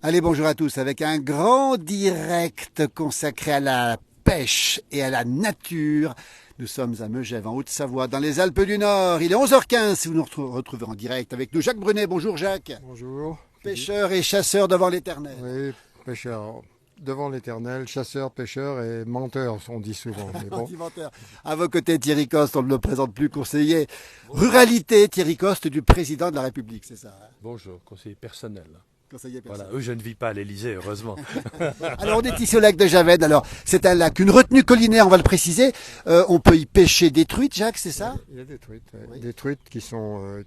Allez, bonjour à tous, avec un grand direct consacré à la pêche et à la nature. Nous sommes à Megève, en Haute-Savoie, dans les Alpes du Nord. Il est 11h15, si vous nous retrouvez en direct avec nous. Jacques Brunet, bonjour Jacques. Bonjour. Pêcheur et chasseur devant l'éternel. Oui, pêcheur devant l'éternel, chasseur, pêcheur et menteur, on dit souvent. Mais bon. À vos côtés, Thierry Coste, on ne le présente plus, conseiller ruralité, Thierry Coste du président de la République, c'est ça hein? Bonjour, conseiller personnel. Conseiller personnel. Voilà, eux, je ne vis pas à l'Elysée, heureusement. Alors, on est ici au lac de Javed. Alors, c'est un lac, une retenue collinaire, on va le préciser. On peut y pêcher des truites, Jacques, c'est ça? Il y a des truites, Oui. des truites qui sont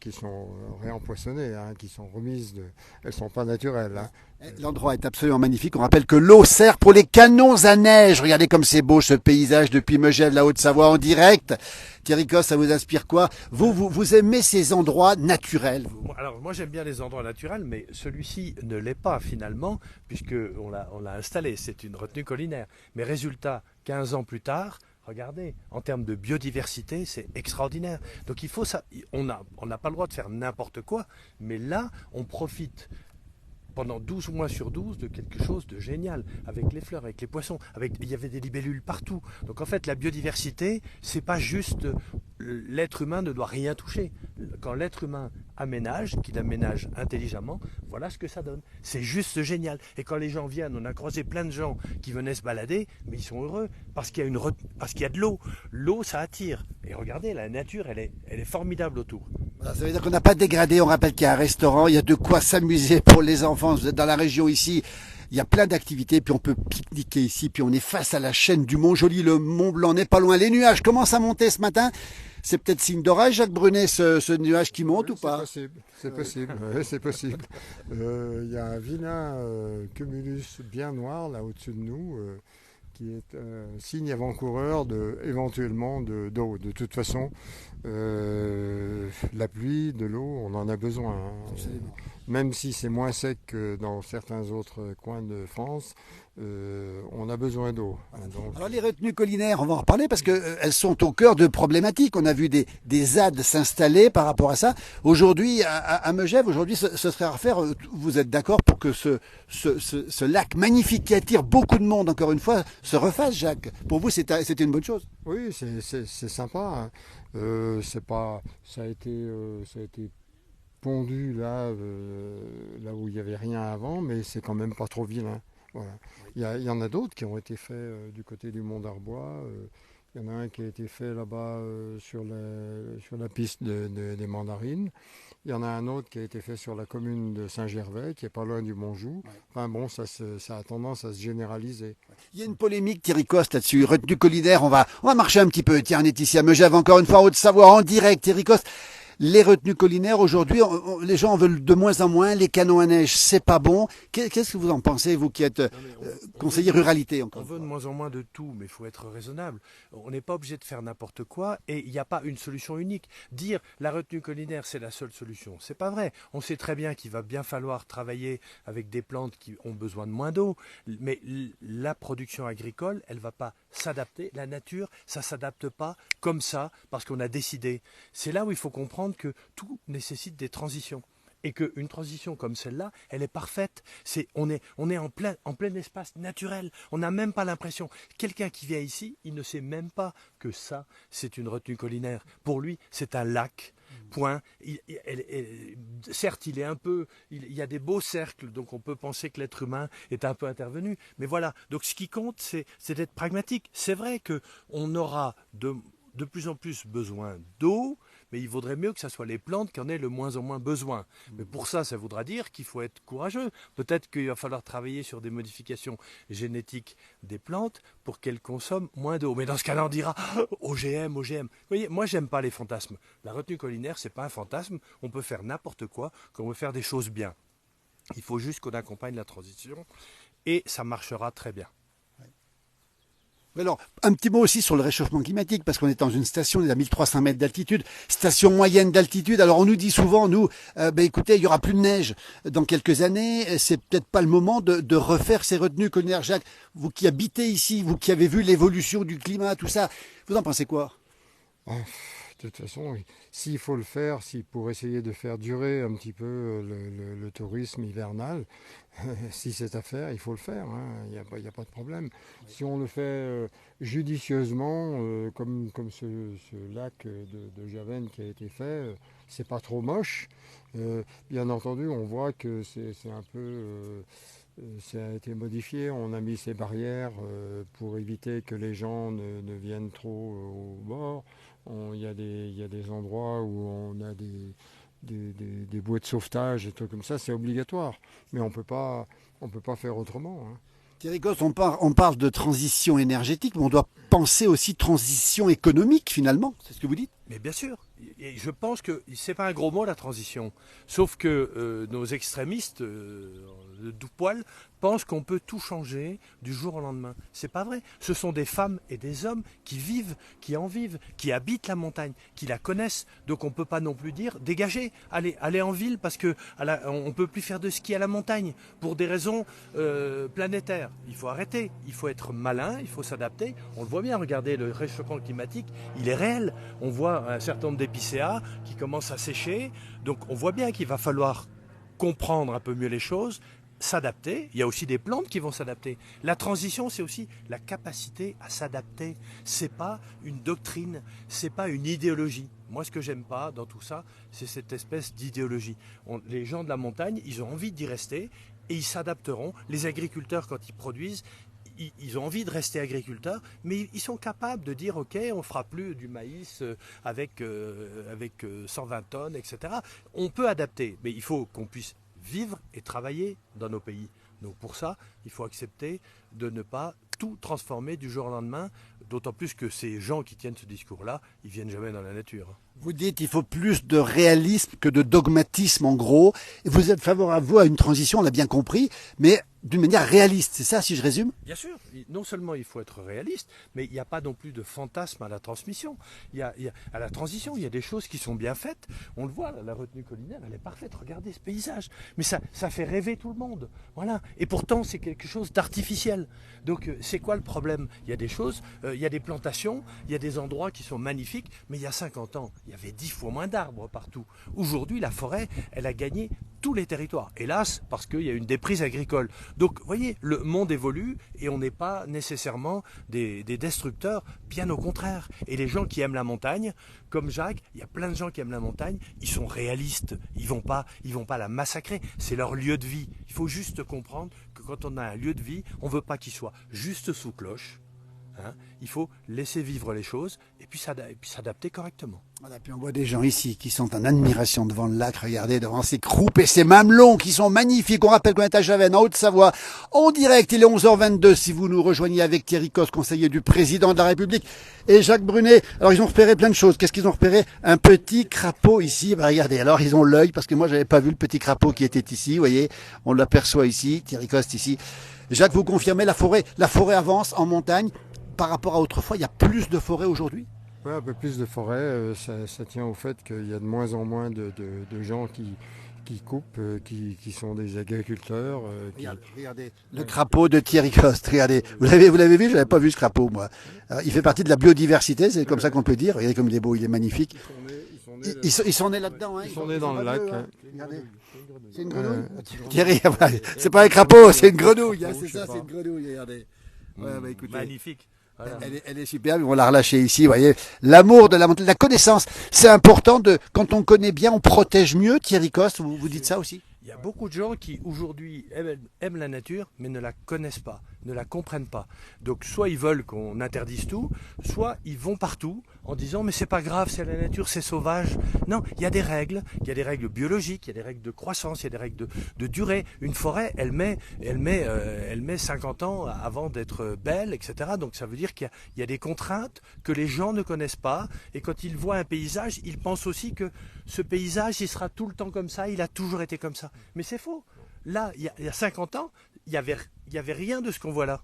réempoisonnées, hein, qui sont remises, elles sont pas naturelles. Hein. L'endroit est absolument magnifique. On rappelle que l'eau sert pour les canons à neige. Regardez comme c'est beau ce paysage depuis Megève, la Haute-Savoie en direct. Thierry Coste, ça vous inspire quoi? Vous aimez ces endroits naturels? Alors, moi, j'aime bien les endroits naturels, mais celui-ci ne l'est pas finalement, puisqu'on l'a installé. C'est une retenue collinaire. Mais résultat, 15 ans plus tard, regardez, en termes de biodiversité, c'est extraordinaire. Donc, il faut ça. On n'a pas le droit de faire n'importe quoi, mais là, on profite pendant 12 mois sur 12 de quelque chose de génial, avec les fleurs, avec les poissons, il y avait des libellules partout. Donc en fait, la biodiversité, c'est pas juste l'être humain ne doit rien toucher. Quand l'être humain aménage, qu'il aménage intelligemment, voilà ce que ça donne. C'est juste génial. Et quand les gens viennent, on a croisé plein de gens qui venaient se balader, mais ils sont heureux parce qu'il y a de l'eau. L'eau, ça attire. Et regardez, la nature, elle est formidable autour. Voilà, ça veut dire qu'on n'a pas dégradé. On rappelle qu'il y a un restaurant, il y a de quoi s'amuser pour les enfants. Vous êtes dans la région ici. Il y a plein d'activités, puis on peut pique-niquer ici, puis on est face à la chaîne du Mont-Joli, le Mont Blanc n'est pas loin. Les nuages commencent à monter ce matin. C'est peut-être signe d'orage, Jacques Brunet, ce nuage qui monte Oui, ou pas? C'est possible, oui, c'est possible. Il y a un vilain cumulus bien noir là au-dessus de nous, qui est un signe avant-coureur éventuellement d'eau. De toute façon, la pluie, de l'eau, on en a besoin. Hein. Même si c'est moins sec que dans certains autres coins de France, on a besoin d'eau. Donc... Alors les retenues collinaires, on va en reparler parce qu'elles sont au cœur de problématiques. On a vu des ZAD s'installer par rapport à ça. Aujourd'hui, à Megève, ce serait à refaire. Vous êtes d'accord pour que ce lac magnifique qui attire beaucoup de monde, encore une fois, se refasse, Jacques? Pour vous, c'était une bonne chose? Oui, c'est sympa. Hein. Ça a été pondu là où il n'y avait rien avant, mais c'est quand même pas trop vilain. Voilà. Il y en a d'autres qui ont été faits du côté du Mont d'Arbois. Il y en a un qui a été fait là-bas sur la piste des Mandarines. Il y en a un autre qui a été fait sur la commune de Saint-Gervais, qui est pas loin du Montjoux. Enfin bon, ça a tendance à se généraliser. Il y a une polémique, Thierry Coste, là-dessus. Retenue collinaire, on va marcher un petit peu. Tiens, on est ici à Megève, encore une fois, en Haute-Savoie, en direct, Thierry Coste. Les retenues collinaires, aujourd'hui, les gens en veulent de moins en moins. Les canons à neige, c'est pas bon. Qu'est-ce que vous en pensez, vous qui êtes conseiller ruralité encore? On veut de moins en moins de tout, mais il faut être raisonnable. On n'est pas obligé de faire n'importe quoi et il n'y a pas une solution unique. Dire la retenue collinaire, c'est la seule solution, c'est pas vrai. On sait très bien qu'il va bien falloir travailler avec des plantes qui ont besoin de moins d'eau, mais la production agricole, elle va pas s'adapter. La nature, ça s'adapte pas comme ça parce qu'on a décidé. C'est là où il faut comprendre que tout nécessite des transitions. Et qu'une transition comme celle-là, elle est parfaite. On est en plein espace naturel. On n'a même pas l'impression. Quelqu'un qui vient ici, il ne sait même pas que ça, c'est une retenue collinaire. Pour lui, c'est un lac. Point. Certes, il y a des beaux cercles, donc on peut penser que l'être humain est un peu intervenu. Mais voilà. Donc ce qui compte, c'est d'être pragmatique. C'est vrai qu'on aura de plus en plus besoin d'eau, mais il vaudrait mieux que ce soit les plantes qui en aient le moins en moins besoin. Mais pour ça voudra dire qu'il faut être courageux. Peut-être qu'il va falloir travailler sur des modifications génétiques des plantes pour qu'elles consomment moins d'eau. Mais dans ce cas-là, on dira OGM, OGM. Vous voyez, moi, j'aime pas les fantasmes. La retenue collinaire, c'est pas un fantasme. On peut faire n'importe quoi quand on veut faire des choses bien. Il faut juste qu'on accompagne la transition et ça marchera très bien. Alors, un petit mot aussi sur le réchauffement climatique, parce qu'on est dans une station, on est à 1300 mètres d'altitude, station moyenne d'altitude. Alors, on nous dit souvent, écoutez, il y aura plus de neige dans quelques années, c'est peut-être pas le moment de refaire ces retenues collinaires. Jacques, vous qui habitez ici, vous qui avez vu l'évolution du climat, tout ça, vous en pensez quoi? toute façon, s'il faut le faire, pour essayer de faire durer un petit peu le tourisme hivernal, si c'est à faire, il faut le faire, hein, il n'y a pas de problème. Si on le fait judicieusement, comme ce lac de Javennes qui a été fait, c'est pas trop moche. Bien entendu, on voit que c'est un peu... ça a été modifié, on a mis ces barrières pour éviter que les gens ne viennent trop au bord. Il y a des endroits où on a des bouées de sauvetage et tout comme ça, c'est obligatoire. Mais on peut pas faire autrement. Hein. Thierry Coste, on parle de transition énergétique, mais on doit penser aussi transition économique finalement, c'est ce que vous dites? Mais bien sûr, et je pense que c'est pas un gros mot la transition, sauf que nos extrémistes de tout poil pensent qu'on peut tout changer du jour au lendemain. C'est pas vrai. Ce sont des femmes et des hommes qui vivent, qui en vivent, qui habitent la montagne, qui la connaissent. Donc on peut pas non plus dire dégagez, allez en ville parce que on peut plus faire de ski à la montagne pour des raisons planétaires. Il faut arrêter, il faut être malin, il faut s'adapter. On le voit bien, regardez le réchauffement climatique, il est réel. On voit un certain nombre d'épicéas qui commencent à sécher. Donc on voit bien qu'il va falloir comprendre un peu mieux les choses, s'adapter. Il y a aussi des plantes qui vont s'adapter. La transition, c'est aussi la capacité à s'adapter. C'est pas une doctrine, c'est pas une idéologie. Moi, ce que j'aime pas dans tout ça, c'est cette espèce d'idéologie. Les gens de la montagne, ils ont envie d'y rester et ils s'adapteront. Les agriculteurs, quand ils produisent, ils ont envie de rester agriculteurs, mais ils sont capables de dire ok, on fera plus du maïs avec 120 tonnes, etc. On peut adapter, mais il faut qu'on puisse vivre et travailler dans nos pays. Donc pour ça, il faut accepter de ne pas tout transformer du jour au lendemain, d'autant plus que ces gens qui tiennent ce discours-là, ils viennent jamais dans la nature. Vous dites qu'il faut plus de réalisme que de dogmatisme en gros. Vous êtes favorable, vous, à une transition, on l'a bien compris, mais d'une manière réaliste, c'est ça si je résume? Bien sûr, non seulement il faut être réaliste, mais il n'y a pas non plus de fantasme à la transmission. À la transition, il y a des choses qui sont bien faites. On le voit, la retenue collinaire, elle est parfaite. Regardez ce paysage. Mais ça fait rêver tout le monde. Voilà. Et pourtant, c'est quelque chose d'artificiel. Donc, c'est quoi le problème? Il y a des choses, il y a des plantations, il y a des endroits qui sont magnifiques, mais il y a 50 ans, il y avait 10 fois moins d'arbres partout. Aujourd'hui, la forêt, elle a gagné tous les territoires. Hélas, parce qu'il y a une déprise agricole. Donc, vous voyez, le monde évolue et on n'est pas nécessairement des destructeurs, bien au contraire. Et les gens qui aiment la montagne, comme Jacques, il y a plein de gens qui aiment la montagne, ils sont réalistes, ils vont pas la massacrer, c'est leur lieu de vie. Il faut juste comprendre que quand on a un lieu de vie, on ne veut pas qu'il soit juste sous cloche. Hein, il faut laisser vivre les choses et puis s'adapter correctement. Voilà, puis on voit des gens ici qui sont en admiration devant le lac, regardez, devant ces croupes et ces mamelons qui sont magnifiques. On rappelle qu'on est à Javennes, en Haute-Savoie, en direct, il est 11h22 si vous nous rejoignez avec Thierry Coste, conseiller du président de la République, et Jacques Brunet. Alors ils ont repéré plein de choses. Qu'est-ce qu'ils ont repéré? Un petit crapaud ici, bah, regardez, alors ils ont l'œil, parce que moi j'avais pas vu le petit crapaud qui était ici, vous voyez, on l'aperçoit ici, Thierry Coste ici. Jacques, vous confirmez, la forêt avance en montagne. Par rapport à autrefois, il y a plus de forêts aujourd'hui? Oui, un peu plus de forêts. Ça tient au fait qu'il y a de moins en moins de gens qui coupent, qui sont des agriculteurs. Regardez le crapaud de Thierry Coste. Regardez, vous l'avez vu? Je n'avais pas vu ce crapaud, moi. Alors, il fait partie de la biodiversité, c'est comme ça qu'on peut dire. Regardez comme il est beau, il est magnifique. Ils sont nés là-dedans. Hein. Ils sont nés dans le lac. Hein. Regardez. C'est une grenouille? Thierry, c'est pas un crapaud, c'est une grenouille. Hein, c'est ça, c'est une grenouille. Regardez. Ouais, bah, écoutez. Magnifique. Voilà. Elle est superbe, on l'a relâchée ici, vous voyez. L'amour de la montagne, la connaissance, c'est important quand on connaît bien, on protège mieux. Thierry Coste, vous dites ça aussi? Il y a beaucoup de gens qui aujourd'hui aiment la nature mais ne la connaissent pas, ne la comprennent pas. Donc soit ils veulent qu'on interdise tout, soit ils vont partout en disant mais c'est pas grave, c'est la nature, c'est sauvage. Non, il y a des règles biologiques, il y a des règles de croissance, il y a des règles de durée. Une forêt, elle met 50 ans avant d'être belle, etc. Donc ça veut dire qu'il y a des contraintes que les gens ne connaissent pas et quand ils voient un paysage, ils pensent aussi que ce paysage, il sera tout le temps comme ça, il a toujours été comme ça. Mais c'est faux. Là, il y a 50 ans, il y avait rien de ce qu'on voit là.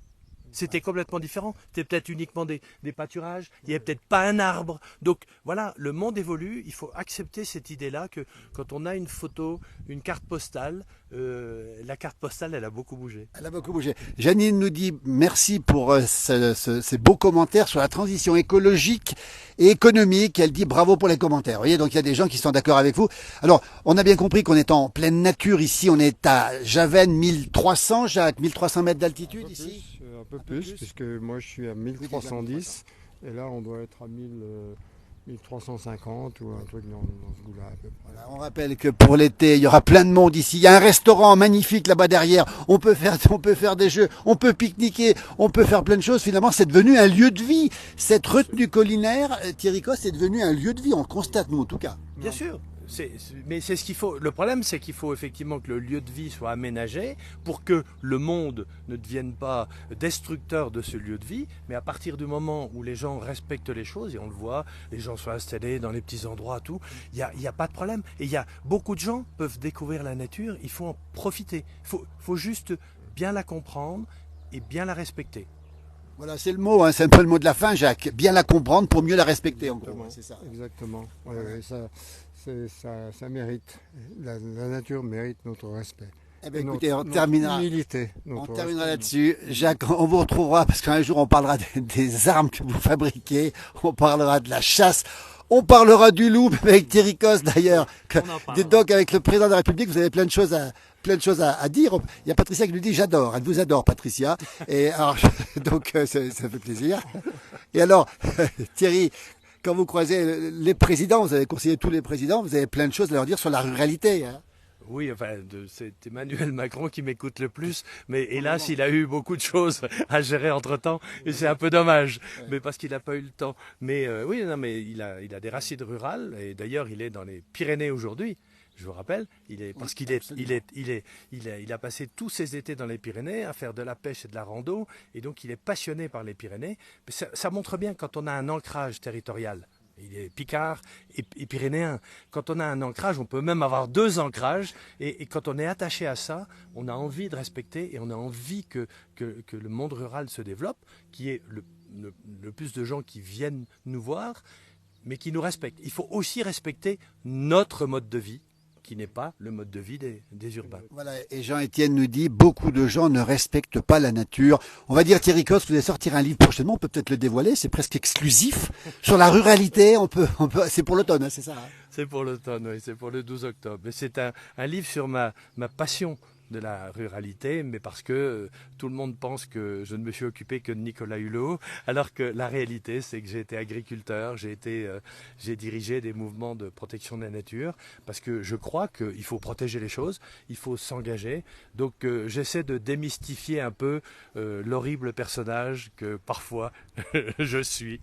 C'était complètement différent. C'était peut-être uniquement des pâturages. Il n'y avait peut-être pas un arbre. Donc voilà, le monde évolue. Il faut accepter cette idée-là que quand on a une photo, une carte postale, la carte postale, elle a beaucoup bougé. Elle a beaucoup bougé. Janine nous dit merci pour ces beaux commentaires sur la transition écologique et économique. Elle dit bravo pour les commentaires. Vous voyez, donc il y a des gens qui sont d'accord avec vous. Alors, on a bien compris qu'on est en pleine nature ici. On est à Javennes 1300, Jacques, 1300 mètres d'altitude ici. Un peu plus, puisque moi je suis à 1310 et là on doit être à 1350 ou un truc dans ce goût-là à peu près. Voilà, on rappelle que pour l'été, il y aura plein de monde ici. Il y a un restaurant magnifique là-bas derrière. On peut faire des jeux, on peut pique-niquer, on peut faire plein de choses. Finalement, c'est devenu un lieu de vie. Cette retenue collinaire, Thierry Coste, est devenu un lieu de vie. On le constate, nous, en tout cas. Bien sûr. Mais c'est ce qu'il faut. Le problème, c'est qu'il faut effectivement que le lieu de vie soit aménagé pour que le monde ne devienne pas destructeur de ce lieu de vie. Mais à partir du moment où les gens respectent les choses, et on le voit, les gens sont installés dans les petits endroits, tout, il y a pas de problème. Et il y a beaucoup de gens peuvent découvrir la nature. Il faut en profiter. Faut juste bien la comprendre et bien la respecter. Voilà, c'est le mot, hein, c'est un peu le mot de la fin, Jacques. Bien la comprendre pour mieux la respecter, en gros. C'est ça. Exactement. Ouais, ça mérite. La nature mérite notre respect. Eh bien, écoutez, on terminera. Humilité, On terminera là-dessus. Jacques, on vous retrouvera parce qu'un jour on parlera des armes que vous fabriquez. On parlera de la chasse. On parlera du loup avec Thierry Coste d'ailleurs. Dites donc, avec le président de la République, vous avez plein de choses à dire. Il y a Patricia qui lui dit j'adore. Elle vous adore, Patricia. Et alors, donc ça fait plaisir. Et alors, Thierry, quand vous croisez les présidents, vous avez conseillé tous les présidents, vous avez plein de choses à leur dire sur la ruralité. Hein. Oui, enfin, c'est Emmanuel Macron qui m'écoute le plus, mais hélas, il a eu beaucoup de choses à gérer entre-temps, et c'est un peu dommage, mais parce qu'il n'a pas eu le temps. Mais oui, non, mais il a des racines rurales, et d'ailleurs, il est dans les Pyrénées aujourd'hui. Je vous rappelle, parce qu'il a passé tous ses étés dans les Pyrénées à faire de la pêche et de la rando, et donc il est passionné par les Pyrénées. Mais ça montre bien quand on a un ancrage territorial. Il est picard et pyrénéen. Quand on a un ancrage, on peut même avoir deux ancrages. Et quand on est attaché à ça, on a envie de respecter et on a envie que le monde rural se développe, qu'il y ait le plus de gens qui viennent nous voir, mais qui nous respectent. Il faut aussi respecter notre mode de vie, qui n'est pas le mode de vie des urbains. Voilà, et Jean-Étienne nous dit, beaucoup de gens ne respectent pas la nature. On va dire, Thierry Coste, vous allez sortir un livre prochainement, on peut peut-être le dévoiler, c'est presque exclusif. Sur la ruralité, on peut c'est pour l'automne, hein, c'est ça hein. C'est pour l'automne, oui, c'est pour le 12 octobre. Mais c'est un livre sur ma passion de la ruralité, mais parce que tout le monde pense que je ne me suis occupé que de Nicolas Hulot, alors que la réalité, c'est que j'ai été agriculteur, j'ai dirigé des mouvements de protection de la nature, parce que je crois qu'il faut protéger les choses, il faut s'engager. Donc j'essaie de démystifier un peu l'horrible personnage que parfois je suis.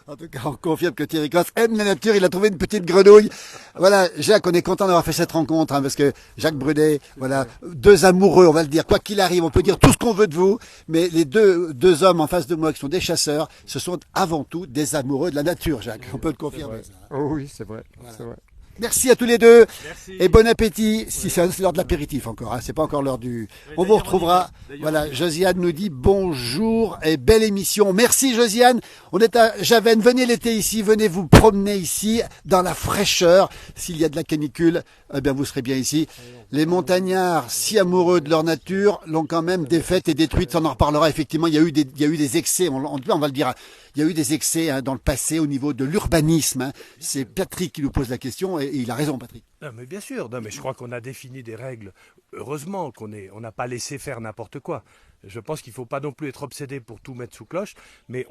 En tout cas, on confirme que Thierry Coste aime la nature. Il a trouvé une petite grenouille. Voilà, Jacques, on est content d'avoir fait cette rencontre, hein, parce que Jacques Brunet, voilà, deux amoureux, on va le dire. Quoi qu'il arrive, on peut dire tout ce qu'on veut de vous, mais les deux hommes en face de moi qui sont des chasseurs, ce sont avant tout des amoureux de la nature, Jacques. On peut le confirmer. Oh oui, c'est vrai. Voilà. C'est vrai. Merci à tous les deux. Merci. Et bon appétit. Si c'est l'heure de l'apéritif encore, hein, c'est pas encore l'heure du. On vous retrouvera. Voilà, Josiane nous dit bonjour et belle émission. Merci Josiane. On est à Javennes. Venez l'été ici, venez vous promener ici dans la fraîcheur. S'il y a de la canicule, eh bien vous serez bien ici. Les montagnards, si amoureux de leur nature, l'ont quand même défaite et détruite. On en reparlera effectivement. Il y a eu des excès. On va le dire. Il y a eu des excès hein, dans le passé au niveau de l'urbanisme. Hein. C'est Patrick qui nous pose la question et il a raison, Patrick. Non, mais bien sûr, non, mais je crois qu'on a défini des règles. Heureusement qu'on n'a pas laissé faire n'importe quoi. Je pense qu'il ne faut pas non plus être obsédé pour tout mettre sous cloche, mais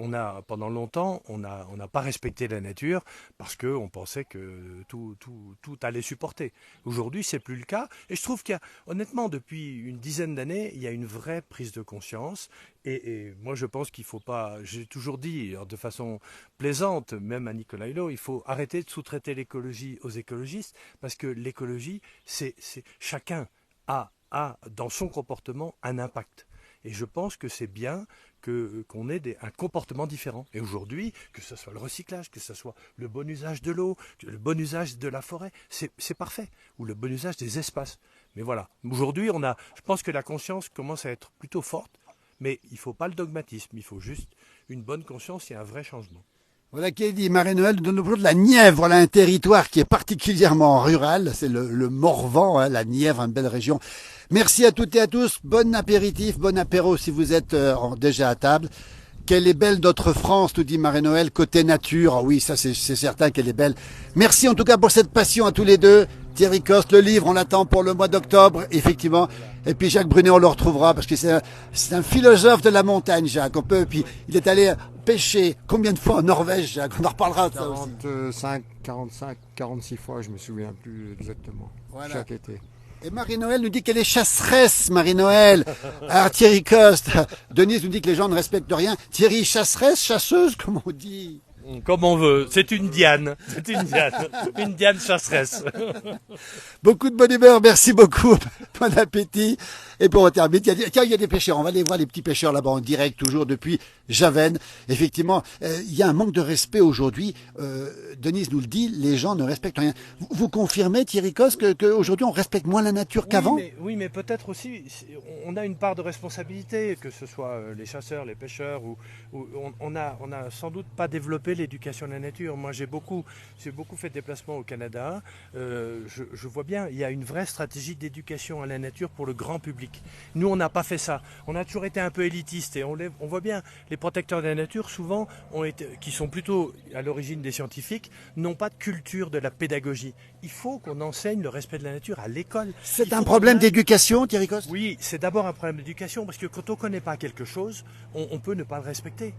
pendant longtemps, on n'a pas respecté la nature parce qu'on pensait que tout allait supporter. Aujourd'hui, c'est plus le cas. Et je trouve honnêtement, depuis une dizaine d'années, il y a une vraie prise de conscience. Et moi, je pense qu'il ne faut pas, j'ai toujours dit de façon plaisante, même à Nicolas Hulot, il faut arrêter de sous-traiter l'écologie aux écologistes parce que l'écologie, c'est chacun a dans son comportement un impact. Et je pense que c'est bien qu'on ait un comportement différent. Et aujourd'hui, que ce soit le recyclage, que ce soit le bon usage de l'eau, le bon usage de la forêt, c'est parfait. Ou le bon usage des espaces. Mais voilà, aujourd'hui, je pense que la conscience commence à être plutôt forte. Mais il ne faut pas le dogmatisme, il faut juste une bonne conscience et un vrai changement. Voilà qui est dit. Marie-Noël nous donne toujours de la Nièvre, voilà un territoire qui est particulièrement rural. C'est le Morvan, hein, la Nièvre, une belle région. Merci à toutes et à tous. Bon apéritif, bon apéro si vous êtes déjà à table. Quelle est belle notre France, nous dit Marie-Noël, côté nature. Ah oui, ça c'est certain qu'elle est belle. Merci en tout cas pour cette passion à tous les deux. Thierry Coste, le livre, on l'attend pour le mois d'octobre, effectivement. Et puis Jacques Brunet, on le retrouvera parce que c'est un philosophe de la montagne, Jacques. Puis il est allé pêcher combien de fois en Norvège, Jacques? On en reparlera de ça aussi. 45, 45, 46 fois, je me souviens plus exactement. Voilà. Chaque été. Et Marie-Noël nous dit qu'elle est chasseresse, Marie-Noël. Alors Thierry Coste, Denise nous dit que les gens ne respectent rien. Thierry, chasseresse, chasseuse, comme on dit. Comme on veut, c'est une Diane, une Diane chasseresse. Beaucoup de bonne humeur, merci beaucoup, bon appétit. Et pour terminer, il y a des pêcheurs, on va aller voir les petits pêcheurs là-bas en direct, toujours depuis Javennes. Effectivement, il y a un manque de respect aujourd'hui. Denise nous le dit, les gens ne respectent rien. Vous confirmez, Thierry Coste, qu'aujourd'hui on respecte moins la nature qu'avant? Oui, mais peut-être aussi, on a une part de responsabilité, que ce soit les chasseurs, les pêcheurs, ou on a sans doute pas développé l'éducation à la nature. Moi, j'ai beaucoup fait de déplacements au Canada. Je vois bien, il y a une vraie stratégie d'éducation à la nature pour le grand public. Nous, on n'a pas fait ça. On a toujours été un peu élitiste et on voit bien, les protecteurs de la nature, souvent, qui sont plutôt à l'origine des scientifiques, n'ont pas de culture de la pédagogie. Il faut qu'on enseigne le respect de la nature à l'école. C'est un problème d'éducation, Thierry Coste? Oui, c'est d'abord un problème d'éducation, parce que quand on ne connaît pas quelque chose, on peut ne pas le respecter.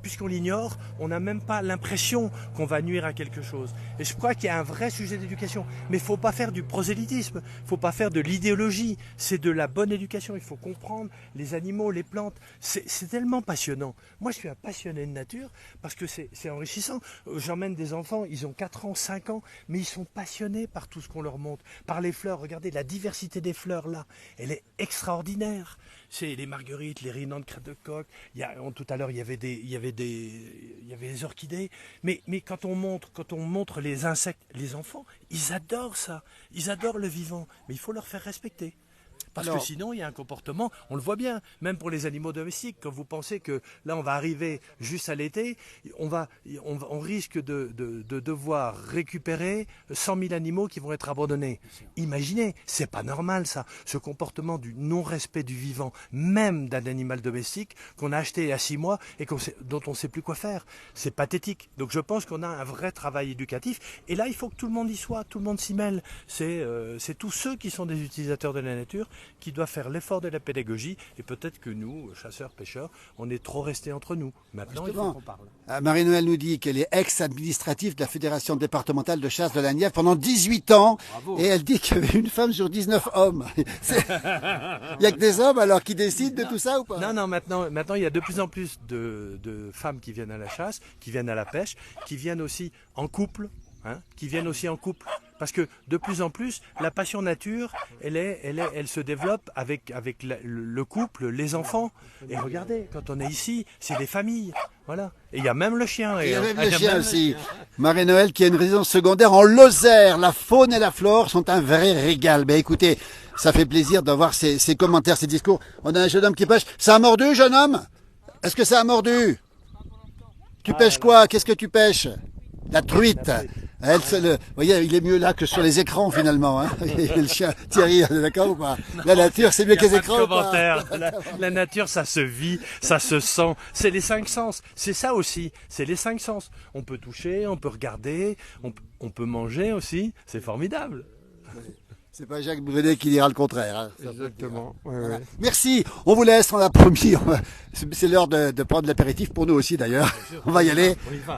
Puisqu'on l'ignore, on n'a même pas l'impression qu'on va nuire à quelque chose. Et je crois qu'il y a un vrai sujet d'éducation. Mais il ne faut pas faire du prosélytisme, il ne faut pas faire de l'idéologie. C'est de la bonne éducation. Il faut comprendre les animaux, les plantes. C'est tellement passionnant. Moi, je suis un passionné de nature parce que c'est enrichissant. J'emmène des enfants, ils ont 4 ans, 5 ans, mais ils sont passionnés par tout ce qu'on leur montre. Par les fleurs, regardez la diversité des fleurs là. Elle est extraordinaire. C'est les marguerites, les rhinantes crête de coq. Tout à l'heure, il y avait des orchidées. Mais quand on montre les insectes, les enfants, ils adorent ça. Ils adorent le vivant. Mais il faut leur faire respecter. Parce que sinon, il y a un comportement, on le voit bien, même pour les animaux domestiques. Quand vous pensez que là, on va arriver juste à l'été, on risque de devoir récupérer 100 000 animaux qui vont être abandonnés. Imaginez, c'est pas normal ça, ce comportement du non-respect du vivant, même d'un animal domestique qu'on a acheté il y a 6 mois et dont on ne sait plus quoi faire. C'est pathétique. Donc je pense qu'on a un vrai travail éducatif. Et là, il faut que tout le monde y soit, tout le monde s'y mêle. C'est tous ceux qui sont des utilisateurs de la nature qui doit faire l'effort de la pédagogie, et peut-être que nous, chasseurs, pêcheurs, on est trop restés entre nous. Maintenant, justement, il faut qu'on parle. Marie-Noël nous dit qu'elle est ex-administrative de la Fédération départementale de chasse de la Nièvre pendant 18 ans. Bravo. Et elle dit qu'il y avait une femme sur 19 hommes. Il n'y a que des hommes alors qui décident de tout ça ou pas? Non, maintenant il y a de plus en plus de femmes qui viennent à la chasse, qui viennent à la pêche, qui viennent aussi en couple. Parce que de plus en plus, la passion nature, elle se développe avec le couple, les enfants. Et regardez, quand on est ici, c'est des familles. Voilà. Et il y a même le chien. Il y a même le chien aussi. Marie-Noël qui a une résidence secondaire en Lozère. La faune et la flore sont un vrai régal. Ben écoutez, ça fait plaisir d'avoir ces commentaires, ces discours. On a un jeune homme qui pêche. Ça a mordu, jeune homme? Est-ce que ça a mordu? Tu pêches quoi? Qu'est-ce que tu pêches? La truite. Vous voyez, il est mieux là que sur les écrans finalement. Hein. Le chien Thierry, d'accord ou pas? La nature, c'est mieux que les écrans. La nature, ça se vit, ça se sent. C'est les 5 sens. C'est ça aussi. C'est les 5 sens. On peut toucher, on peut regarder, on peut manger aussi. C'est formidable. C'est pas Jacques Brunet qui dira le contraire. Hein. Exactement. Voilà. Merci. On vous laisse, on a promis. C'est l'heure de prendre l'apéritif pour nous aussi d'ailleurs. On va y aller.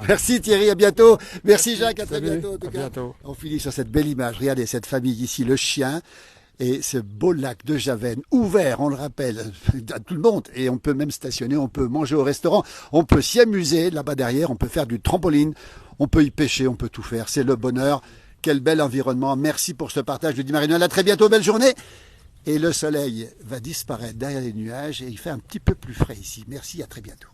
Merci Thierry, à bientôt. Merci Jacques, à très bientôt. À bientôt. On finit sur cette belle image. Regardez cette famille ici, le chien et ce beau lac de Javennes, ouvert, on le rappelle, à tout le monde. Et on peut même stationner, on peut manger au restaurant, on peut s'y amuser là-bas derrière, on peut faire du trampoline, on peut y pêcher, on peut tout faire. C'est le bonheur. Quel bel environnement. Merci pour ce partage. Je dis Marie-Noël, à très bientôt, belle journée. Et le soleil va disparaître derrière les nuages et il fait un petit peu plus frais ici. Merci, à très bientôt.